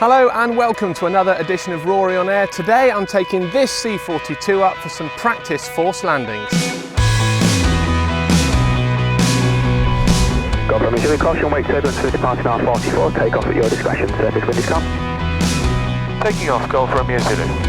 Hello and welcome to another edition of Rory on Air. Today I'm taking this C42 up for some practice forced landings. Go from Missouri, caution, wake turbulence for departing R44, take off at your discretion, surface wind is calm. Taking off, Golf Romeo Zulu.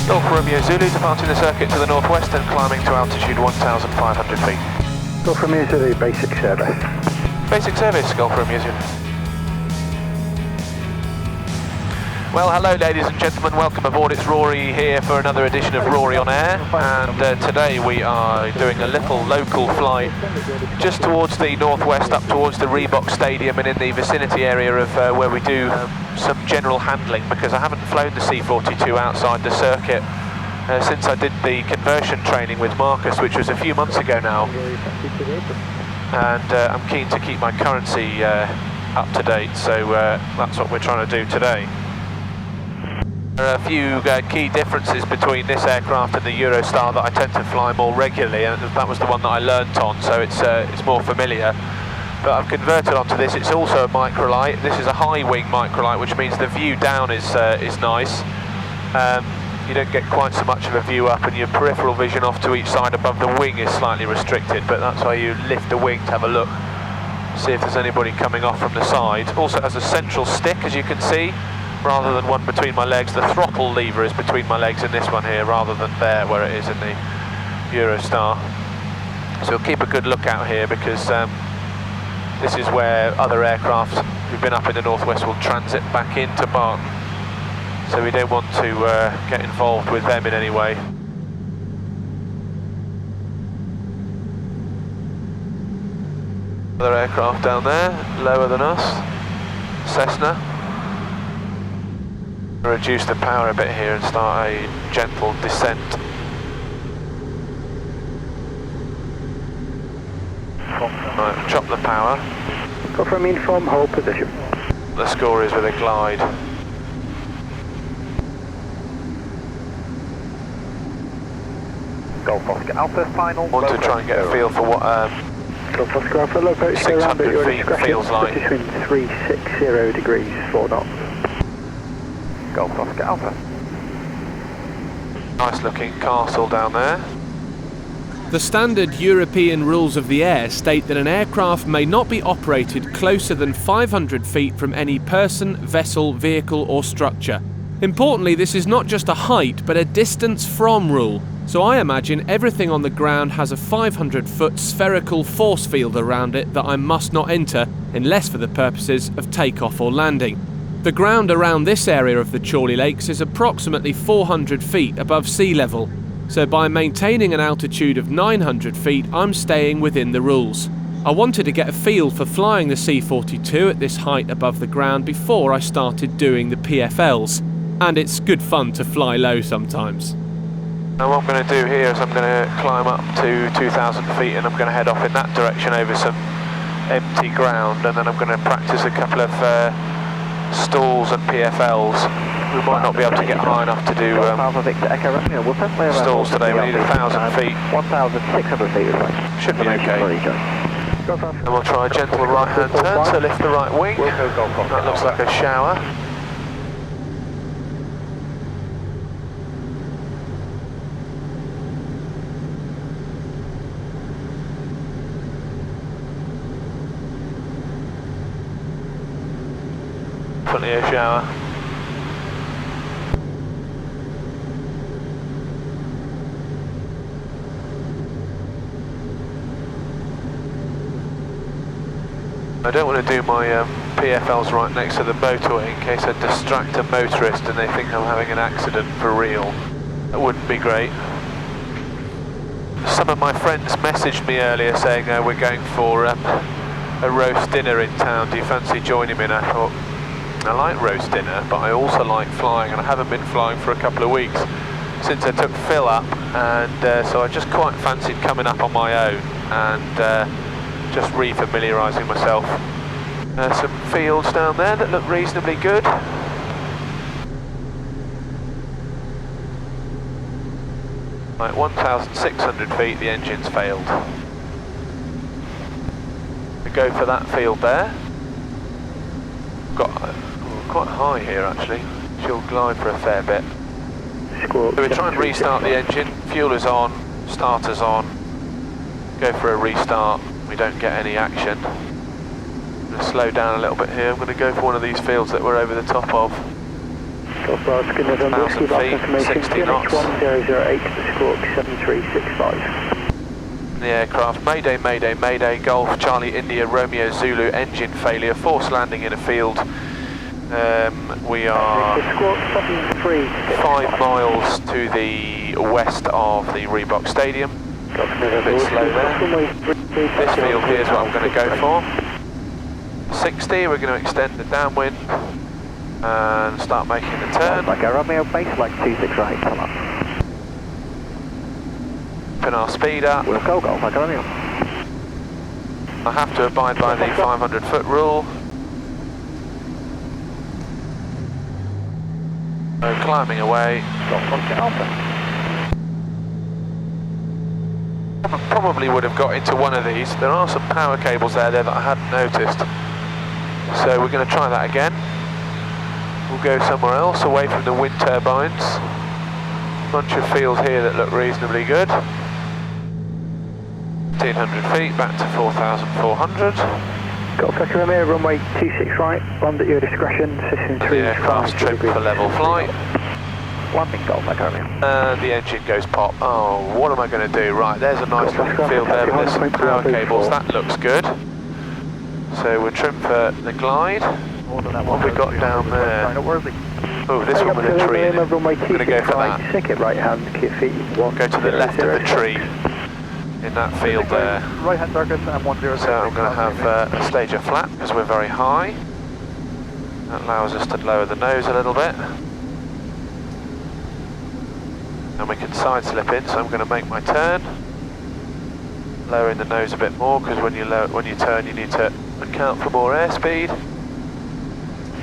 Golf Romeo Zulu departing the circuit to the northwest and climbing to altitude 1,500 feet. Golf Romeo Zulu, basic service. Basic service, Golf Romeo Zulu. Well, hello ladies and gentlemen, welcome aboard. It's Rory here for another edition of Rory on Air, and today we are doing a little local flight just towards the northwest, up towards the Reebok Stadium and in the vicinity area of where we do some general handling, because I haven't flown the C42 outside the circuit since I did the conversion training with Marcus, which was a few months ago now, and I'm keen to keep my currency up to date, so that's what we're trying to do today. There are a few key differences between this aircraft and the Eurostar that I tend to fly more regularly, and that was the one that I learnt on, so it's more familiar. But I've converted onto this. It's also a microlight. This is a high wing microlight, which means the view down is nice. You don't get quite so much of a view up, and your peripheral vision off to each side above the wing is slightly restricted, but that's why you lift the wing to have a look, see if there's anybody coming off from the side. Also has a central stick, as you can see, rather than one between my legs. The throttle lever is between my legs in this one here, rather than there where it is in the Eurostar. So we'll keep a good look out here, because this is where other aircraft who've been up in the northwest will transit back into Barton. So we don't want to get involved with them in any way. Other aircraft down there, lower than us, Cessna. Reduce the power a bit here and start a gentle descent. Right, chop the power. Go from inform, hold position. The score is with a glide. Golf Oscar Alpha, final. Want to try and get a feel for what Golf Oscar Alpha, low approach, 600 feet feels like. Between 360 degrees, 4 knots. Golf Oscar Alpha. Nice looking castle down there. The standard European rules of the air state that an aircraft may not be operated closer than 500 feet from any person, vessel, vehicle or structure. Importantly, this is not just a height but a distance from rule, so I imagine everything on the ground has a 500-foot spherical force field around it that I must not enter unless for the purposes of takeoff or landing. The ground around this area of the Chorley Lakes is approximately 400 feet above sea level, so by maintaining an altitude of 900 feet I'm staying within the rules. I wanted to get a feel for flying the C42 at this height above the ground before I started doing the PFLs, and it's good fun to fly low sometimes. Now what I'm going to do here is I'm going to climb up to 2,000 feet and I'm going to head off in that direction over some empty ground, and then I'm going to practice a couple of stalls and PFLs. We might not be able to get high enough to do stalls today. We need 1,000 feet. 1,600 feet. Should be okay. And we'll try a gentle right hand turn, so lift the right wing. That looks like a shower. Definitely a shower. I don't want to do my PFLs right next to the motorway in case I distract a motorist and they think I'm having an accident for real. That wouldn't be great. Some of my friends messaged me earlier saying we're going for a roast dinner in town. Do you fancy joining me? And I thought, I like roast dinner, but I also like flying, and I haven't been flying for a couple of weeks since I took Phil up, and so I just quite fancied coming up on my own and just re-familiarising myself. Some fields down there that look reasonably good. Right, 1,600 feet, the engine's failed. We go for that field there. Got quite high here actually. She'll glide for a fair bit. So we try and restart the engine. Fuel is on, starter's on. Go for a restart. We don't get any action. I'm going to slow down a little bit here. I'm going to go for one of these fields that we're over the top of. 1,000 feet, 60 knots. 1008 to squawk 7365. The aircraft, Mayday, Mayday, Mayday, Golf, Charlie, India, Romeo, Zulu, engine failure, forced landing in a field. We are 5 miles to the west of the Reebok Stadium. A bit slow there. This field here is what I'm going to go for. 60, we're going to extend the downwind and start making the turn. Like a Romeo baseline 268, come on. Put our speed up. We'll go, like a Romeo. I have to abide by the 500 foot rule. So climbing away. Probably would have got into one of these. There are some power cables there that I hadn't noticed. So we're going to try that again. We'll go somewhere else, away from the wind turbines. Bunch of fields here that look reasonably good. 1,500 feet, back to 4,400. Got a Romeo, runway 26 right, land at your discretion, system 3. The aircraft's trimmed for level flight. Landing Golf, like Romeo. And the engine goes pop. Oh, what am I going to do? Right, there's a nice looking field there, but there's some power cables. That looks good. So we're trimmed for the glide. What have we got down there? Oh, this one with a tree in it. I'm going to go for that. Stick it right hand, keep feet 1. Go to the left of the tree in that field there. Right hand circuit, and 10. So I'm going to have a stage of flat because we're very high. That allows us to lower the nose a little bit. And we can side slip in, so I'm going to make my turn. Lowering the nose a bit more because when you turn you need to account for more airspeed.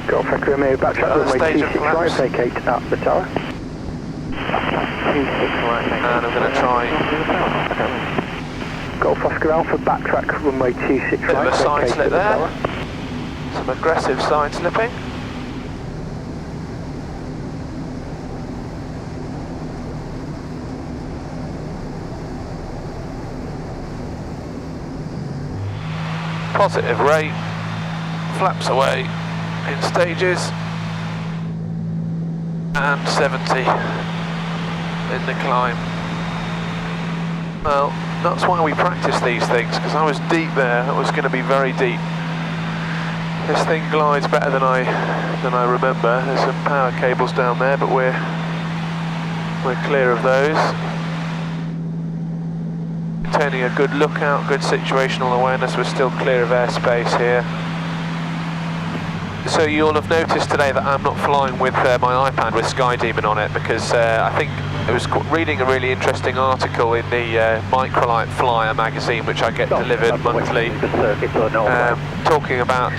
Golf Echo Romeo, backtrack runway 26 right, vacate at the tower. 26 right, and I'm going to try Golf Oscar Alpha, backtrack runway 26 bit right, of a side vacate slip at the there. tower. Some aggressive side slipping. Positive rate, flaps away in stages, and 70 in the climb. Well, that's why we practice these things, because I was deep there. It was going to be very deep. This thing glides better than I remember. There's some power cables down there, but we're clear of those. Maintaining a good lookout, good situational awareness. We're still clear of airspace here. So you'll have noticed today that I'm not flying with my iPad with Sky Demon on it, because I think I was reading a really interesting article in the Microlight Flyer magazine, which I get delivered monthly, talking about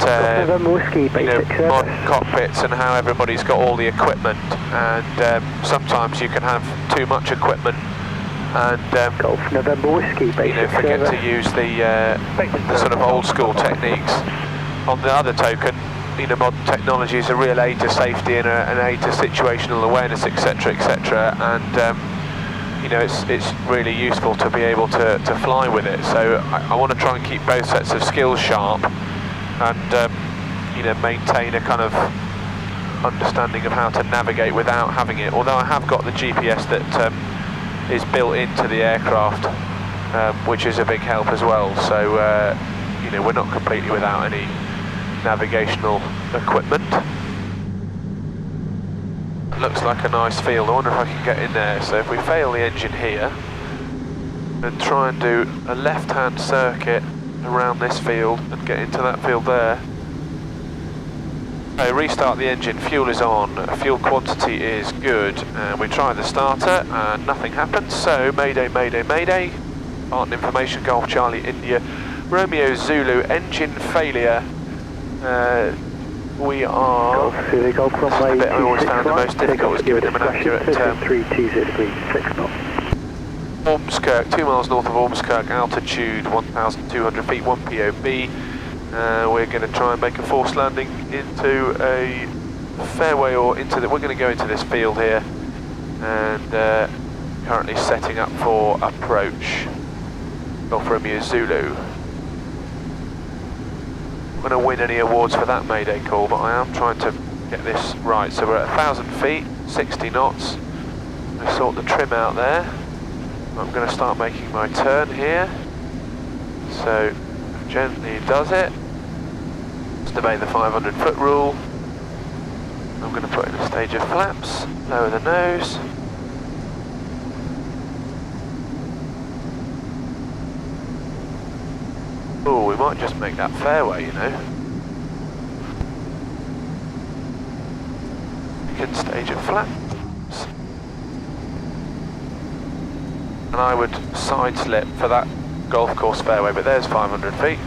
modern cockpits and how everybody's got all the equipment, and sometimes you can have too much equipment and Golf November Whiskey, forget to use the sort of old school techniques. On the other token, modern technology is a real aid to safety and an aid to situational awareness, etc., etc., and it's really useful to be able to fly with it. So I want to try and keep both sets of skills sharp, and maintain a kind of understanding of how to navigate without having it. Although I have got the GPS that is built into the aircraft, which is a big help as well. So we're not completely without any navigational equipment. It looks like a nice field. I wonder if I can get in there. So if we fail the engine here and try and do a left-hand circuit around this field and get into that field there. Okay, restart the engine, fuel is on, fuel quantity is good, and we try the starter and nothing happens. So Mayday, Mayday, Mayday, partner information, Golf Charlie India, Romeo Zulu, engine failure. We are... Golf Zulu, Golf runway the bit I always found the most difficult was giving them an accurate... 320 please, 6 knots. Ormskirk, 2 miles north of Ormskirk, altitude 1,200 feet, 1 POB. We're going to try and make a forced landing into a fairway or into the... We're going to go into this field here and currently setting up for approach. Golf Romeo Zulu. I'm going to win any awards for that Mayday call, but I am trying to get this right. So we're at 1,000 feet, 60 knots. I sort the trim out there. I'm going to start making my turn here. So gently does it. Just obey the 500 foot rule. I'm going to put in a stage of flaps, lower the nose. Oh, we might just make that fairway, you know. Second stage of flaps. And I would side slip for that golf course fairway, but there's 500 feet.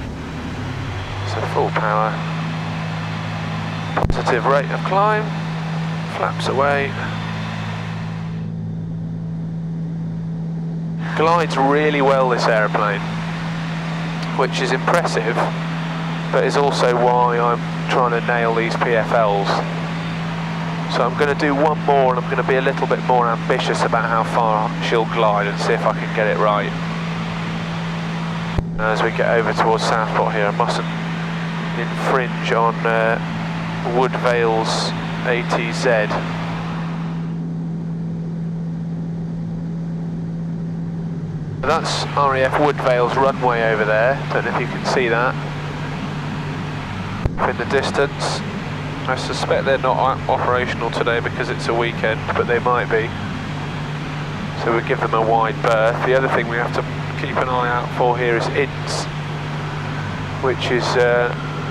So full power. Positive rate of climb. Flaps away. Glides really well, this aeroplane, which is impressive, but is also why I'm trying to nail these PFLs. So I'm going to do one more, and I'm going to be a little bit more ambitious about how far she'll glide and see if I can get it right. As we get over towards Southport here, I mustn't infringe on Woodvale's ATZ. That's RAF Woodvale's runway over there. Don't know if you can see that in the distance. I suspect they're not operational today because it's a weekend, but they might be. So we give them a wide berth. The other thing we have to keep an eye out for here is INTS, which is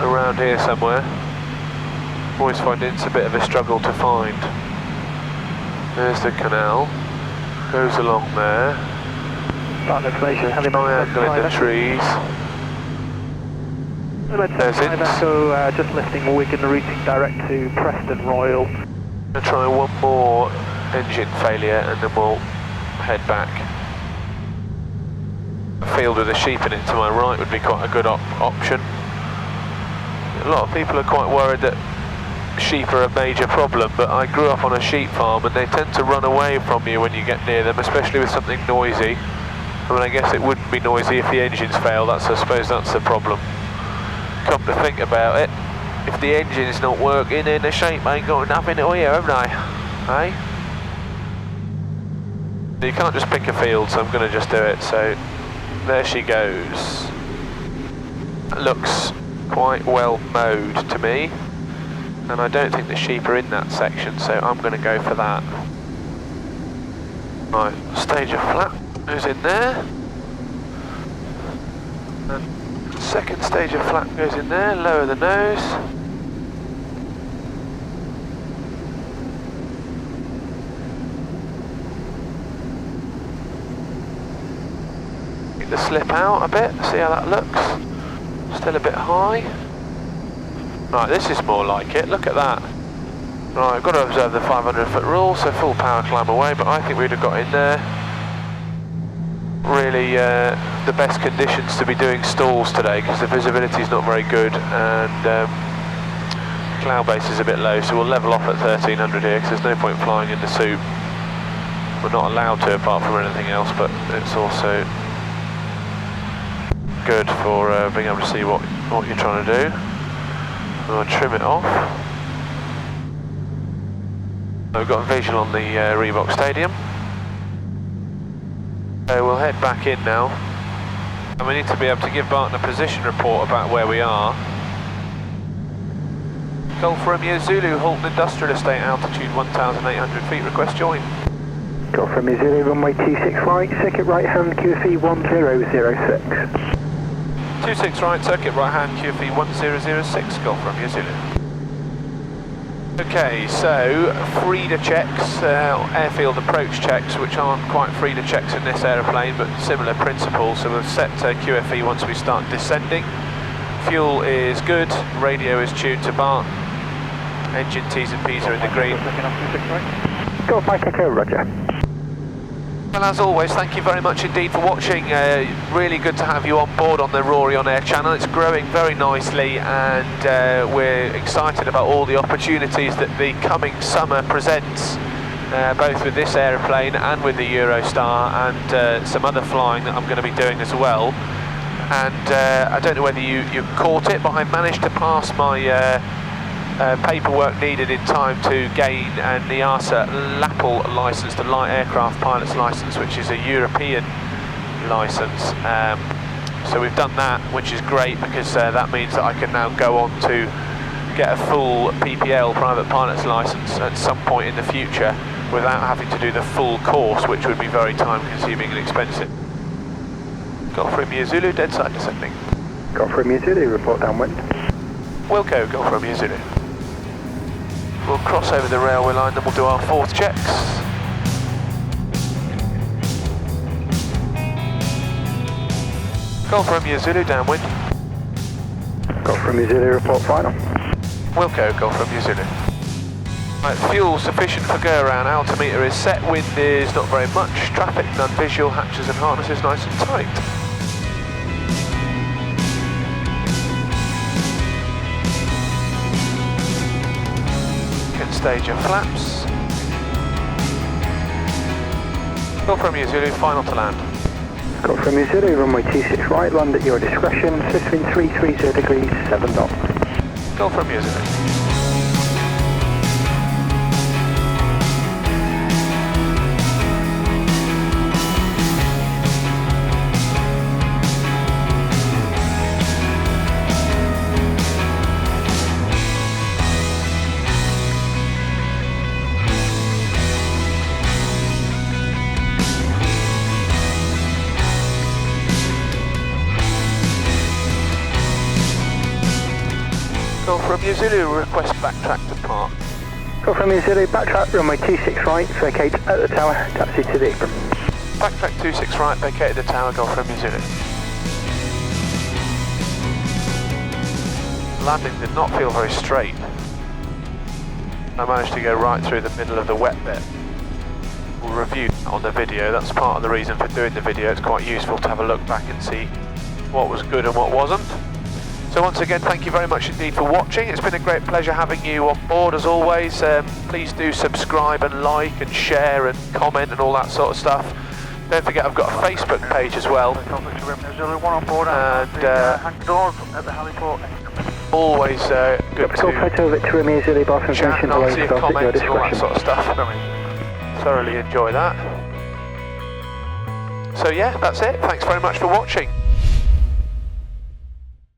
around here somewhere. Always find INTS a bit of a struggle to find. There's the canal, goes along there. Information, triangle in the trees. There's Echo, just lifting Wigan, routing direct to Preston Royal. I'm going to try one more engine failure and then we'll head back. A field with a sheep in it to my right would be quite a good option. A lot of people are quite worried that sheep are a major problem, but I grew up on a sheep farm and they tend to run away from you when you get near them, especially with something noisy. I mean, I guess it wouldn't be noisy if the engines fail, I suppose that's the problem. Come to think about it, if the engine's not working, then the sheep ain't got enough in it here, haven't they? Eh? You can't just pick a field, so I'm going to just do it. So there she goes. That looks quite well mowed to me, and I don't think the sheep are in that section, so I'm going to go for that. Right, stage of flap goes in there, and second stage of flap goes in there, lower the nose. Get the slip out a bit, see how that looks. Still a bit high. Right, this is more like it, look at that. Right, I've got to observe the 500 foot rule, so full power climb away, but I think we'd have got in there. Really the best conditions to be doing stalls today because the visibility is not very good and cloud base is a bit low, so we'll level off at 1300 here because there's no point flying in the soup. We're not allowed to apart from anything else, but it's also good for being able to see what you're trying to do. I'll trim it off. We've got visual on the Reebok Stadium. So we'll head back in now, and we need to be able to give Barton a position report about where we are. Golf Romeo Zulu, Halton Industrial Estate, altitude 1,800 feet, request join. Golf Romeo Zulu, runway 26 right, circuit right hand, QFE 1006. 26 right, circuit right hand, QFE 1006, Golf Romeo Zulu. Okay, so Frida checks, airfield approach checks, which aren't quite Frida checks in this aeroplane, but similar principles. So we've set QFE once we start descending. Fuel is good, radio is tuned to bar, engine T's and P's are in the green. Golf Mike Echo, roger. Well, as always, thank you very much indeed for watching. Really good to have you on board on the Rory On Air channel. It's growing very nicely, and we're excited about all the opportunities that the coming summer presents, both with this aeroplane and with the Eurostar, and some other flying that I'm going to be doing as well. And I don't know whether you caught it, but I managed to pass my paperwork needed in time to gain an EASA LAPL licence, the Light Aircraft Pilot's licence, which is a European licence. So we've done that, which is great, because that means that I can now go on to get a full PPL, Private Pilot's licence, at some point in the future, without having to do the full course, which would be very time consuming and expensive. Golf Romeo Zulu, dead side descending. Golf Romeo Zulu, report downwind. Wilco, Golf Romeo Zulu. We'll cross over the railway line, then we'll do our fourth checks. Golf Romeo Zulu, downwind. Golf Romeo Zulu, report final. Wilco, Golf Romeo Zulu. Right, fuel sufficient for go around, altimeter is set, wind is not very much, traffic none visual, hatches and harnesses nice and tight. Stage of flaps. Golf Romeo Zulu, final to land. Golf Romeo Zulu, runway 26 right, land at your discretion, switching 330 degrees, 7 knots. Golf Romeo Zulu. Golf Romeo Zulu, request backtrack to park. Golf Romeo Zulu, backtrack, runway 26 right, vacate at the tower, taxi to the apron. Backtrack 26 right, vacate at the tower, Golf Romeo Zulu. Landing did not feel very straight. I managed to go right through the middle of the wet bit. We'll review that on the video, that's part of the reason for doing the video. It's quite useful to have a look back and see what was good and what wasn't. So once again, thank you very much indeed for watching. It's been a great pleasure having you on board as always. Please do subscribe and like and share and comment and all that sort of stuff. Don't forget I've got a Facebook page as well. And always good to chat and answer your comments and all that sort of stuff. Thoroughly enjoy that. So yeah, that's it. Thanks very much for watching.